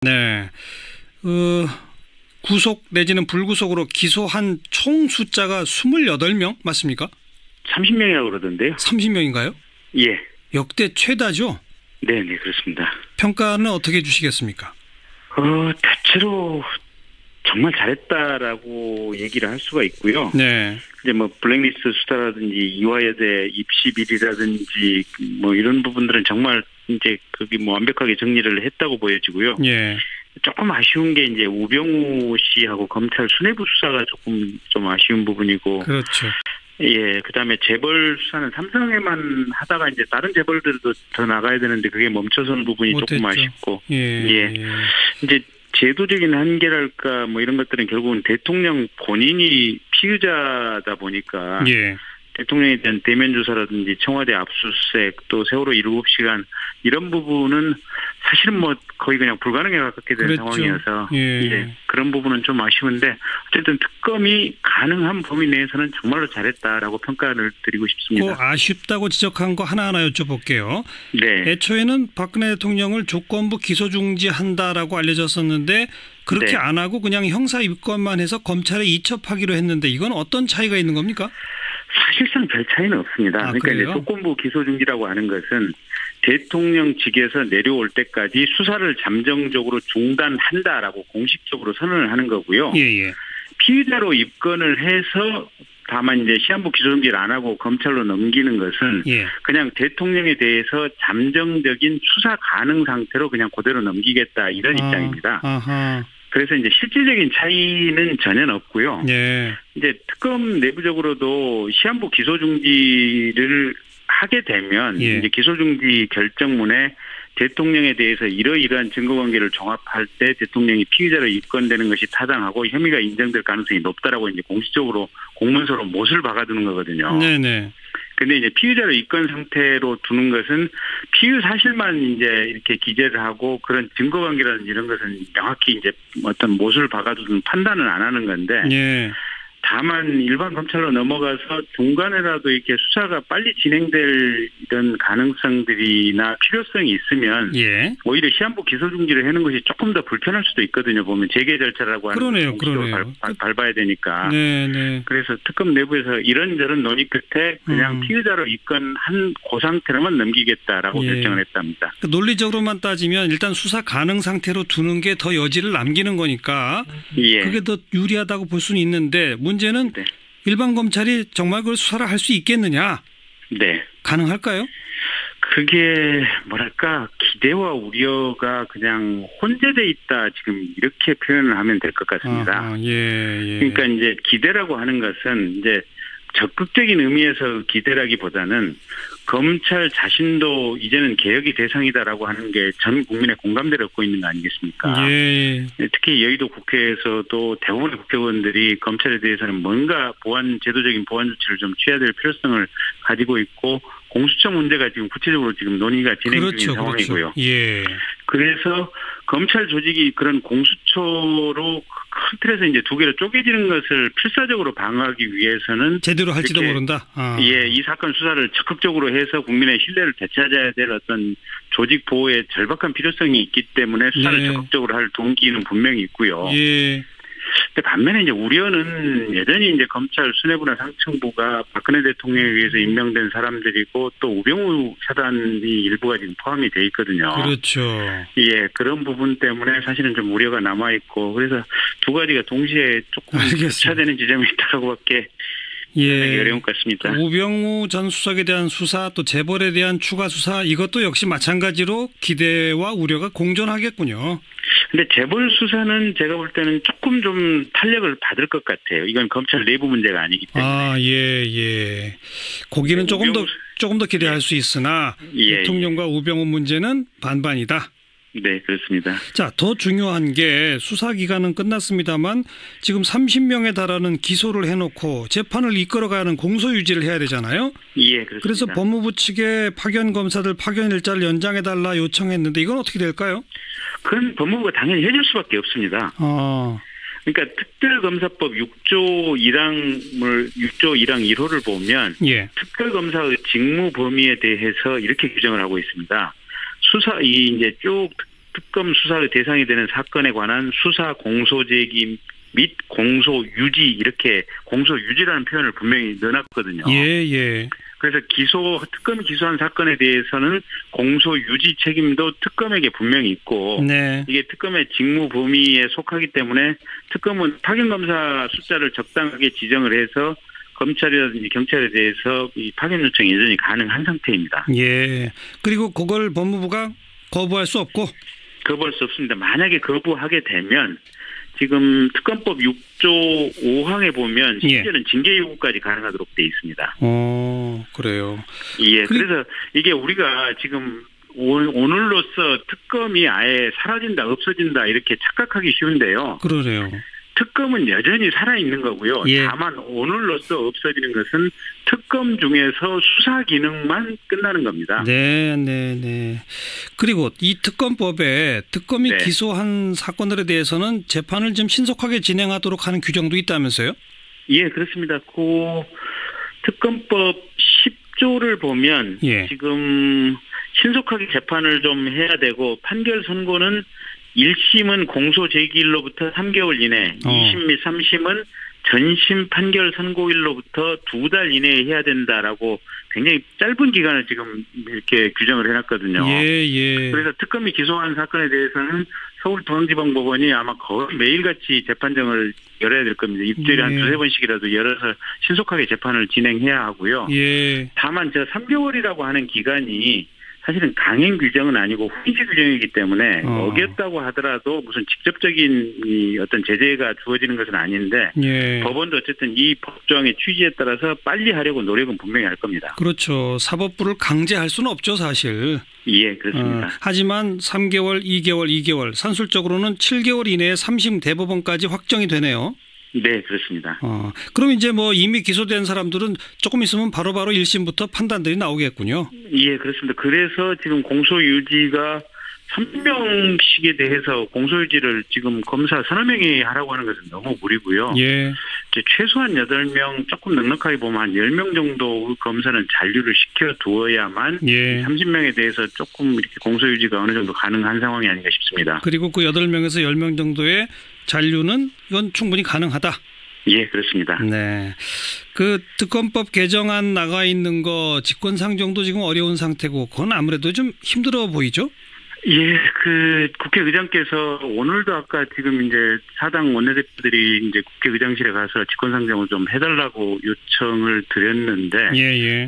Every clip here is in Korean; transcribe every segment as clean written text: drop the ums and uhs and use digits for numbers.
네. 구속 내지는 불구속으로 기소한 총 숫자가 28명 맞습니까? 30명이라고 그러던데요. 30명인가요? 예. 역대 최다죠? 네, 그렇습니다. 평가는 어떻게 주시겠습니까? 대체로 정말 잘했다라고 얘기를 할 수가 있고요. 네. 이제 뭐 블랙리스트 수사라든지 이화여대 입시 비리라든지 뭐 이런 부분들은 정말 이제 거기 뭐 완벽하게 정리를 했다고 보여지고요. 예. 조금 아쉬운 게 이제 우병우 씨하고 검찰 수뇌부 수사가 조금 좀 아쉬운 부분이고. 그렇죠. 예, 그다음에 재벌 수사는 삼성에만 하다가 이제 다른 재벌들도 더 나가야 되는데 그게 멈춰서는 부분이 못했죠. 조금 아쉽고. 예. 이제 제도적인 한계랄까 뭐 이런 것들은 결국은 대통령 본인이 피의자다 보니까. 예. 대통령에 대한 대면 조사라든지 청와대 압수수색 또 세월호 7시간 이런 부분은 사실은 뭐 거의 그냥 불가능에 가깝게 된 그랬죠. 상황이어서 예. 그런 부분은 좀 아쉬운데 어쨌든 특검이 가능한 범위 내에서는 정말로 잘했다라고 평가를 드리고 싶습니다. 아쉽다고 지적한 거 하나하나 여쭤볼게요. 네. 애초에는 박근혜 대통령을 조건부 기소 중지한다라고 알려졌었는데 그렇게 네. 안 하고 그냥 형사 입건만 해서 검찰에 이첩하기로 했는데 이건 어떤 차이가 있는 겁니까? 사실상 별 차이는 없습니다. 그러니까 이제 조건부 기소 중지라고 하는 것은 대통령직에서 내려올 때까지 수사를 잠정적으로 중단한다라고 공식적으로 선언을 하는 거고요. 예. 피의자로 입건을 해서 다만 이제 시한부 기소 중지를 안 하고 검찰로 넘기는 것은 그냥 대통령에 대해서 잠정적인 수사 가능 상태로 그냥 그대로 넘기겠다 이런 입장입니다. 아하. 그래서 이제 실질적인 차이는 전혀 없고요. 예. 이제 특검 내부적으로도 시한부 기소 중지를 하게 되면 이제 기소 중지 결정문에 대통령에 대해서 이러이러한 증거관계를 종합할 때 대통령이 피의자로 입건되는 것이 타당하고 혐의가 인정될 가능성이 높다라고 이제 공식적으로 공문서로 못을 박아두는 거거든요. 네네. 근데 이제 피의자로 입건 상태로 두는 것은 피의 사실만 이제 이렇게 기재를 하고 그런 증거관계라든지 이런 것은 명확히 이제 어떤 못을 박아두는 판단은 안 하는 건데. 예. 다만 일반 검찰로 넘어가서 중간에라도 이렇게 수사가 빨리 진행될 이런 가능성들이나 필요성이 있으면 오히려 시한부 기소 중지를 하는 것이 조금 더 불편할 수도 있거든요. 보면 재개 절차라고 하는 그러네요. 밟아야 되니까. 네. 그래서 특검 내부에서 이런저런 논의 끝에 그냥 피의자로 입건한 그 상태로만 넘기겠다라고 결정을 했답니다. 논리적으로만 따지면 일단 수사 가능 상태로 두는 게 더 여지를 남기는 거니까 그게 더 유리하다고 볼 수는 있는데 문제는 일반 검찰이 정말 그걸 수사를 할 수 있겠느냐? 네. 가능할까요? 그게 뭐랄까 기대와 우려가 그냥 혼재돼 있다 지금 이렇게 표현을 하면 될 것 같습니다. 그러니까 이제 기대라고 하는 것은 이제 적극적인 의미에서 기대라기보다는 검찰 자신도 이제는 개혁의 대상이다라고 하는 게 전 국민의 공감대를 얻고 있는 거 아니겠습니까? 특히 여의도 국회에서도 대부분의 국회의원들이 검찰에 대해서는 뭔가 제도적인 보완 조치를 좀 취해야 될 필요성을 가지고 있고 공수처 문제가 지금 구체적으로 지금 논의가 진행 중인 상황이고요. 그래서 검찰 조직이 그런 공수처로 큰 틀에서 이제 두 개로 쪼개지는 것을 필사적으로 방어하기 위해서는 제대로 할지도 모른다. 이 사건 수사를 적극적으로 해서 국민의 신뢰를 되찾아야 될 어떤 조직 보호에 절박한 필요성이 있기 때문에 수사를 적극적으로 할 동기는 분명히 있고요. 근데 반면에 이제 우려는 여전히 이제 검찰 수뇌부나 상층부가 박근혜 대통령에 의해서 임명된 사람들이고 또 우병우 차단이 일부가 지금 포함이 돼 있거든요. 그렇죠. 그런 부분 때문에 사실은 좀 우려가 남아 있고 그래서 두 가지가 동시에 조금 교차되는 지점이 있다고밖에 어려운 것 같습니다. 우병우 전 수석에 대한 수사 또 재벌에 대한 추가 수사 이것도 역시 마찬가지로 기대와 우려가 공존하겠군요. 근데 재벌 수사는 제가 볼 때는 조금 좀 탄력을 받을 것 같아요. 이건 검찰 내부 문제가 아니기 때문에. 거기는 조금 더 기대할 수 있으나 대통령과 우병우 문제는 반반이다. 네, 그렇습니다. 자, 더 중요한 게 수사 기간은 끝났습니다만 지금 30명에 달하는 기소를 해놓고 재판을 이끌어가는 공소 유지를 해야 되잖아요. 그렇습니다. 그래서 법무부 측에 파견 검사들 파견 일자를 연장해달라 요청했는데 이건 어떻게 될까요? 그건 법무부가 당연히 해줄 수밖에 없습니다. 그러니까 특별검사법 6조 1항 1호를 보면 특별검사의 직무 범위에 대해서 이렇게 규정을 하고 있습니다. 이제 쭉 특검 수사의 대상이 되는 사건에 관한 수사 공소 제기 및 공소 유지 이렇게 공소 유지라는 표현을 분명히 넣어놨거든요. 예. 그래서 특검이 기소한 사건에 대해서는 공소 유지 책임도 특검에게 분명히 있고 네. 이게 특검의 직무 범위에 속하기 때문에 특검은 파견검사 숫자를 적당하게 지정을 해서 검찰이라든지 경찰에 대해서 이 파견 요청이 여전히 가능한 상태입니다. 예. 그리고 그걸 법무부가 거부할 수 없고? 거부할 수 없습니다. 만약에 거부하게 되면 지금 특검법 6조 5항에 보면 심지어는 징계 요구까지 가능하도록 돼 있습니다. 그래요. 예. 그래서 이게 우리가 지금 오늘로써 특검이 아예 사라진다, 없어진다 이렇게 착각하기 쉬운데요. 그러네요. 특검은 여전히 살아있는 거고요. 예. 다만 오늘로써 없어지는 것은 특검 중에서 수사 기능만 끝나는 겁니다. 네. 그리고 이 특검법에 특검이 기소한 사건들에 대해서는 재판을 좀 신속하게 진행하도록 하는 규정도 있다면서요? 예, 그렇습니다. 그 특검법 10조를 보면 지금 신속하게 재판을 좀 해야 되고 판결 선고는 1심은 공소 제기일로부터 3개월 이내, 2심 및 3심은 전심 판결 선고일로부터 2달 이내에 해야 된다라고 굉장히 짧은 기간을 지금 이렇게 규정을 해놨거든요. 예. 그래서 특검이 기소한 사건에 대해서는 서울중앙지방법원이 아마 거의 매일같이 재판정을 열어야 될 겁니다. 일주일에 한 두세 번씩이라도 열어서 신속하게 재판을 진행해야 하고요. 다만 3개월이라고 하는 기간이 사실은 강행 규정은 아니고 훈시 규정이기 때문에 어겼다고 하더라도 무슨 직접적인 어떤 제재가 주어지는 것은 아닌데 법원도 어쨌든 이 법조항의 취지에 따라서 빨리 하려고 노력은 분명히 할 겁니다. 그렇죠. 사법부를 강제할 수는 없죠, 사실. 예, 그렇습니다. 하지만 3개월, 2개월, 산술적으로는 7개월 이내에 3심 대법원까지 확정이 되네요. 네, 그렇습니다. 그럼 이제 이미 기소된 사람들은 조금 있으면 바로바로 1심부터 판단들이 나오겠군요. 예, 그렇습니다. 그래서 지금 공소유지가 3명씩에 대해서 공소유지를 지금 검사 서너 명이 하라고 하는 것은 너무 무리고요. 최소한 8명, 조금 넉넉하게 보면 한 10명 정도 검사는 잔류를 시켜두어야만 30명에 대해서 조금 이렇게 공소유지가 어느 정도 가능한 상황이 아닌가 싶습니다. 그리고 그 8명에서 10명 정도의 잔류는 이건 충분히 가능하다. 예, 그렇습니다. 네. 그 특검법 개정안 나가 있는 거 직권상정도 지금 어려운 상태고 그건 아무래도 좀 힘들어 보이죠? 예, 그 국회의장께서 오늘도 아까 지금 이제 사당 원내대표들이 이제 국회의장실에 가서 직권상정을 좀 해달라고 요청을 드렸는데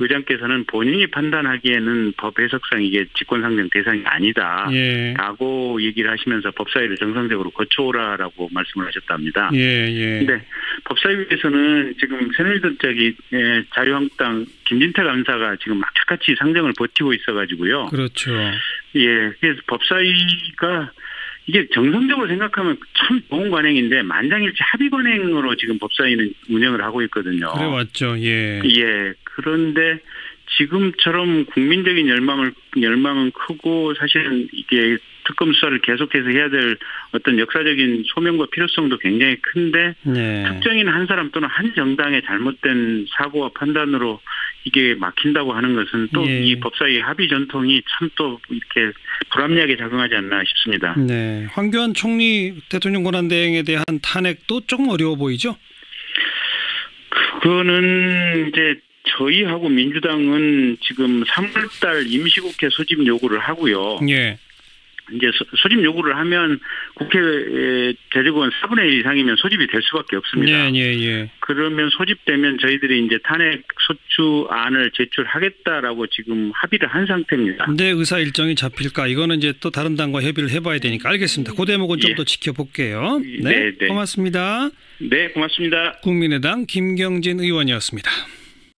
의장께서는 본인이 판단하기에는 법 해석상 이게 직권상정 대상이 아니다라고 얘기를 하시면서 법사위를 정상적으로 거쳐오라라고 말씀을 하셨답니다. 근데 법사위에서는 지금 새누리당 자유한국당 김진태 감사가 지금 막차같이 상정을 버티고 있어가지고요. 그렇죠. 예, 그래서 법사위가 이게 정상적으로 생각하면 참 좋은 관행인데 만장일치 합의 관행으로 지금 법사위는 운영을 하고 있거든요. 그래 왔죠. 예. 그런데 지금처럼 국민적인 열망은 크고 사실은 이게 특검 수사를 계속해서 해야 될 어떤 역사적인 소명과 필요성도 굉장히 큰데 특정인 한 사람 또는 한 정당의 잘못된 사고와 판단으로 이게 막힌다고 하는 것은 또 이 법사위 합의 전통이 참 또 이렇게 불합리하게 작용하지 않나 싶습니다. 네, 황교안 총리 대통령 권한대행에 대한 탄핵도 조금 어려워 보이죠? 그거는 이제 저희하고 민주당은 지금 3월달 임시국회 소집 요구를 하고요. 이제 소집 요구를 하면 국회 재직원 4분의 1 이상이면 소집이 될 수밖에 없습니다. 그러면 소집되면 저희들이 이제 탄핵 소추안을 제출하겠다라고 지금 합의를 한 상태입니다. 근데 의사 일정이 잡힐까? 이거는 이제 또 다른 당과 협의를 해봐야 되니까 알겠습니다. 그 대목은 좀 더 지켜볼게요. 네, 고맙습니다. 네, 고맙습니다. 국민의당 김경진 의원이었습니다.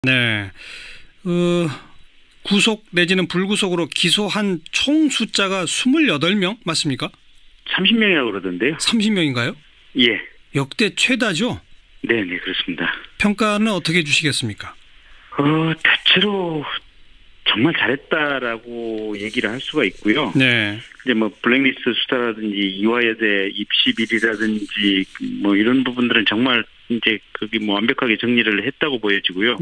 네. 구속 내지는 불구속으로 기소한 총 숫자가 28명 맞습니까? 30명이라고 그러던데요. 30명인가요? 예. 역대 최다죠? 네, 그렇습니다. 평가는 어떻게 주시겠습니까? 대체로 정말 잘했다라고 얘기를 할 수가 있고요. 이제 블랙리스트 수사라든지 이화여대 입시 비리라든지 이런 부분들은 정말 이제 거기 완벽하게 정리를 했다고 보여지고요.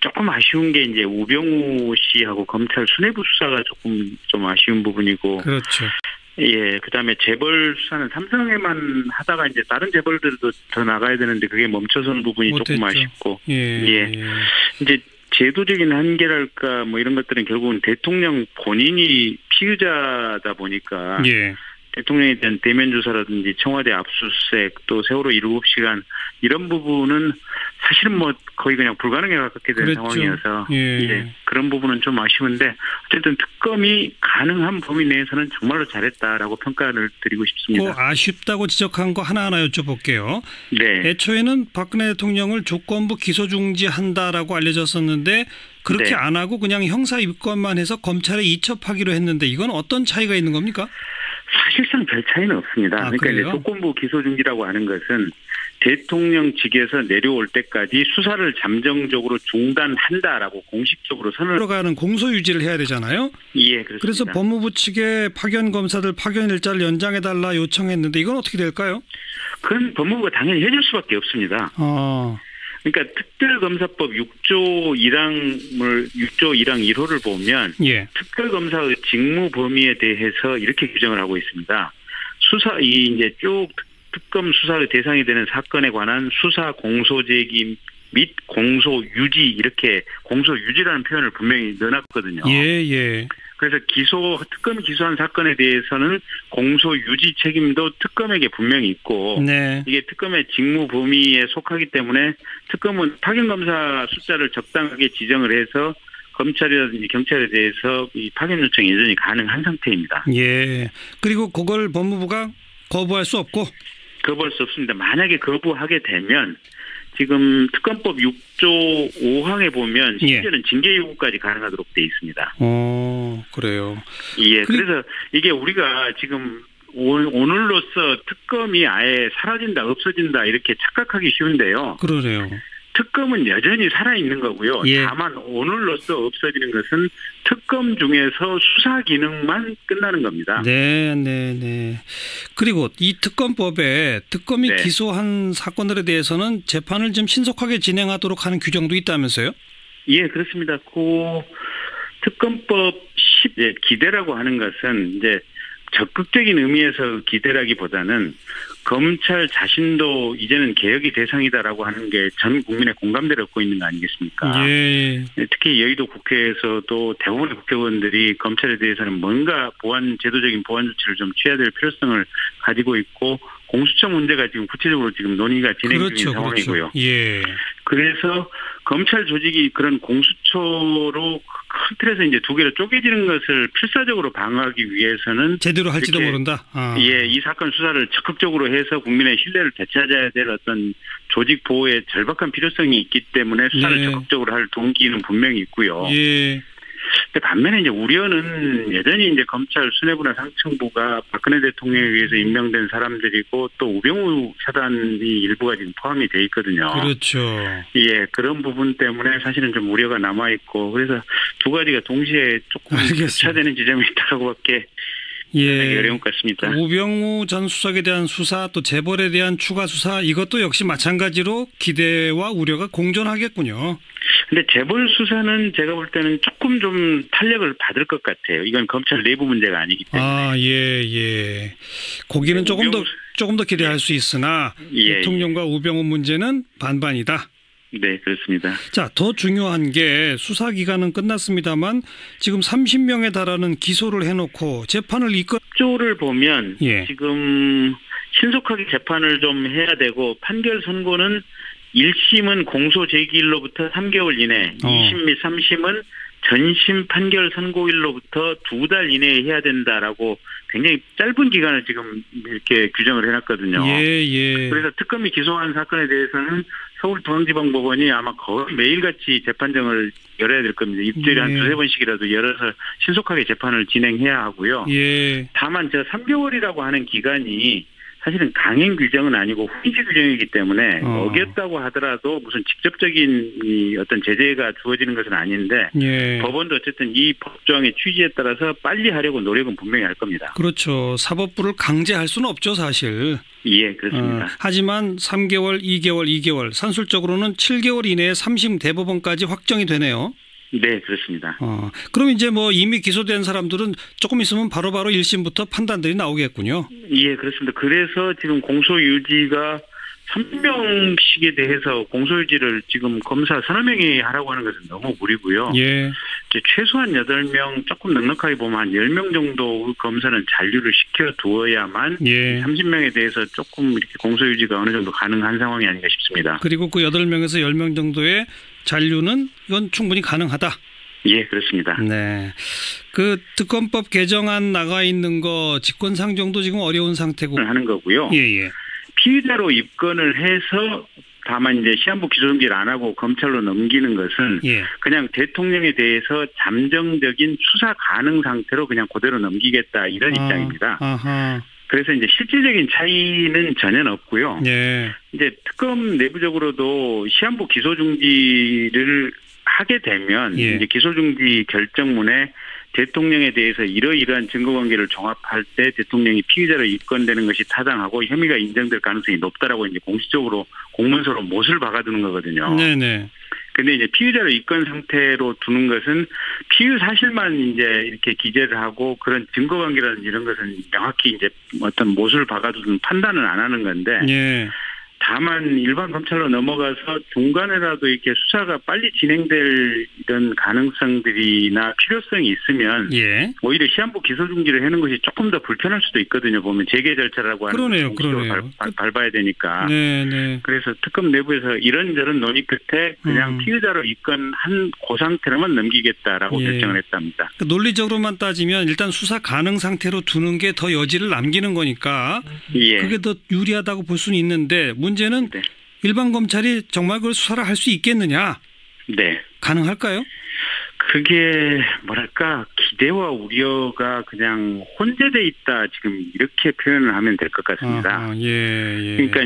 조금 아쉬운 게 이제 우병우 씨하고 검찰 수뇌부 수사가 조금 좀 아쉬운 부분이고. 그렇죠. 예, 그다음에 재벌 수사는 삼성에만 하다가 이제 다른 재벌들도 더 나가야 되는데 그게 멈춰선 부분이 못했죠. 조금 아쉽고, 예. 이제 제도적인 한계랄까 뭐 이런 것들은 결국은 대통령 본인이 피의자다 보니까. 예. 대통령에 대한 대면 조사라든지 청와대 압수수색 또 세월호 7시간 이런 부분은 사실은 뭐 거의 그냥 불가능에 가깝게 된 그랬죠. 상황이어서 예. 그런 부분은 좀 아쉬운데 어쨌든 특검이 가능한 범위 내에서는 정말로 잘했다라고 평가를 드리고 싶습니다. 그 아쉽다고 지적한 거 하나하나 여쭤볼게요. 네. 애초에는 박근혜 대통령을 조건부 기소 중지한다라고 알려졌었는데 그렇게 네. 안 하고 그냥 형사 입건만 해서 검찰에 이첩하기로 했는데 이건 어떤 차이가 있는 겁니까? 사실상 별 차이는 없습니다. 그러니까 이제 조건부 기소 중지라고 하는 것은 대통령직에서 내려올 때까지 수사를 잠정적으로 중단한다라고 공식적으로 선을 들어가는 공소 유지를 해야 되잖아요. 예, 그렇습니다. 그래서 법무부 측에 파견 검사들 파견 일자를 연장해달라 요청했는데 이건 어떻게 될까요? 그건 법무부가 당연히 해줄 수밖에 없습니다. 그러니까 특별검사법 6조 1항 1호를 보면 예. 특별검사의 직무 범위에 대해서 이렇게 규정을 하고 있습니다. 이제 쭉 특검 수사의 대상이 되는 사건에 관한 수사 공소 제기 및 공소 유지 이렇게 공소 유지라는 표현을 분명히 넣어놨거든요. 예. 그래서 특검이 기소한 사건에 대해서는 공소 유지 책임도 특검에게 분명히 있고 네. 이게 특검의 직무 범위에 속하기 때문에 특검은 파견검사 숫자를 적당하게 지정을 해서 검찰이라든지 경찰에 대해서 이 파견 요청이 여전히 가능한 상태입니다. 예. 그리고 그걸 법무부가 거부할 수 없고? 거부할 수 없습니다. 만약에 거부하게 되면 지금 특검법 6조 5항에 보면 심지어는 징계 요구까지 가능하도록 돼 있습니다. 그래요. 예, 그래서 이게 우리가 지금 오늘로써 특검이 아예 사라진다, 없어진다 이렇게 착각하기 쉬운데요. 그러네요. 특검은 여전히 살아있는 거고요. 예. 다만 오늘로써 없어지는 것은 특검 중에서 수사 기능만 끝나는 겁니다. 네. 그리고 이 특검법에 특검이 기소한 사건들에 대해서는 재판을 좀 신속하게 진행하도록 하는 규정도 있다면서요? 예, 그렇습니다. 특검법 기대라고 하는 것은 이제 적극적인 의미에서 기대라기보다는 검찰 자신도 이제는 개혁의 대상이다라고 하는 게 전 국민의 공감대를 얻고 있는 거 아니겠습니까? 예. 특히 여의도 국회에서도 대부분의 국회의원들이 검찰에 대해서는 뭔가 제도적인 보완 조치를 좀 취해야 될 필요성을 가지고 있고 공수처 문제가 지금 구체적으로 지금 논의가 진행 중인 상황이고요. 예. 그래서 검찰 조직이 그런 공수처로 큰 틀에서 이제 두 개로 쪼개지는 것을 필사적으로 방어하기 위해서는 제대로 할지도 모른다. 예, 이 사건 수사를 적극적으로 해서 국민의 신뢰를 되찾아야 될 어떤 조직 보호에 절박한 필요성이 있기 때문에 수사를 적극적으로 할 동기는 분명히 있고요. 예. 반면에 이제 우려는 여전히 이제 검찰 수뇌부나 상층부가 박근혜 대통령에 의해서 임명된 사람들이고 또 우병우 사단이 일부가 지금 포함이 돼 있거든요. 그렇죠. 예, 그런 부분 때문에 사실은 좀 우려가 남아 있고 그래서 두 가지가 동시에 조금 교차되는 지점이 있다고밖에 어려운 것 같습니다. 우병우 전 수석에 대한 수사 또 재벌에 대한 추가 수사 이것도 역시 마찬가지로 기대와 우려가 공존하겠군요. 근데 재벌 수사는 제가 볼 때는 조금 좀 탄력을 받을 것 같아요. 이건 검찰 내부 문제가 아니기 때문에. 예. 거기는 조금 더 기대할 수 있으나 대통령과 우병우 문제는 반반이다. 네, 그렇습니다. 자, 더 중요한 게 수사 기간은 끝났습니다만 지금 30명에 달하는 기소를 해놓고 재판을 조를 보면 지금 신속하게 재판을 좀 해야 되고 판결 선고는 1심은 공소 제기일로부터 3개월 이내, 2심 및 3심은 전심 판결 선고일로부터 2달 이내에 해야 된다라고 굉장히 짧은 기간을 지금 이렇게 규정을 해놨거든요. 그래서 특검이 기소한 사건에 대해서는 서울중앙지방법원이 아마 거의 매일같이 재판정을 열어야 될 겁니다. 일주일에 한 두세 번씩이라도 열어서 신속하게 재판을 진행해야 하고요. 다만 3개월이라고 하는 기간이 사실은 강행 규정은 아니고 훈시 규정이기 때문에 어겼다고 하더라도 무슨 직접적인 어떤 제재가 주어지는 것은 아닌데 법원도 어쨌든 이 법조항의 취지에 따라서 빨리 하려고 노력은 분명히 할 겁니다. 그렇죠. 사법부를 강제할 수는 없죠, 사실. 예, 그렇습니다. 하지만 3개월, 2개월, 산술적으로는 7개월 이내에 3심 대법원까지 확정이 되네요. 네, 그렇습니다. 그럼 이제 뭐 이미 기소된 사람들은 조금 있으면 바로바로 1심부터 판단들이 나오겠군요. 예, 그렇습니다. 그래서 지금 공소유지가 3명씩에 대해서 공소유지를 지금 검사 서너 명이 하라고 하는 것은 너무 무리고요. 예. 이제 최소한 8명, 조금 넉넉하게 보면 한 10명 정도 검사는 잔류를 시켜두어야만 예. 30명에 대해서 조금 이렇게 공소유지가 어느 정도 가능한 상황이 아닌가 싶습니다. 그리고 그 8명에서 10명 정도의 잔류는 이건 충분히 가능하다. 예, 그렇습니다. 네. 그 특검법 개정안 나가 있는 거 직권상정도 지금 어려운 상태고 하는 거고요. 예. 피의자로 입건을 해서 다만 이제 시한부 기소정지를 안 하고 검찰로 넘기는 것은 그냥 대통령에 대해서 잠정적인 수사 가능 상태로 그냥 그대로 넘기겠다 이런 입장입니다. 그래서 이제 실질적인 차이는 전혀 없고요. 이제 특검 내부적으로도 시한부 기소중지를 하게 되면 이제 기소중지 결정문에 대통령에 대해서 이러이러한 증거관계를 종합할 때 대통령이 피의자로 입건되는 것이 타당하고 혐의가 인정될 가능성이 높다라고 이제 공식적으로 공문서로 못을 박아두는 거거든요. 네네. 근데 이제 피의자로 입건 상태로 두는 것은 피의 사실만 이제 이렇게 기재를 하고 그런 증거관계라든지 이런 것은 명확히 이제 어떤 못을 박아두는 판단은 안 하는 건데. 다만 일반 검찰로 넘어가서 중간에라도 이렇게 수사가 빨리 진행될 이런 가능성들이나 필요성이 있으면 오히려 시한부 기소중지를 하는 것이 조금 더 불편할 수도 있거든요. 보면 재개 절차라고 하는 그러네요. 밟아야 되니까. 그래서 특검 내부에서 이런저런 논의 끝에 그냥 피의자로 입건한 그 상태로만 넘기겠다라고 결정을 했답니다. 그 논리적으로만 따지면 일단 수사 가능 상태로 두는 게 더 여지를 남기는 거니까 그게 더 유리하다고 볼 수는 있는데 문제는 일반 검찰이 정말 그걸 수사를 할 수 있겠느냐? 가능할까요? 그게 뭐랄까 기대와 우려가 그냥 혼재돼 있다 지금 이렇게 표현을 하면 될 것 같습니다. 그러니까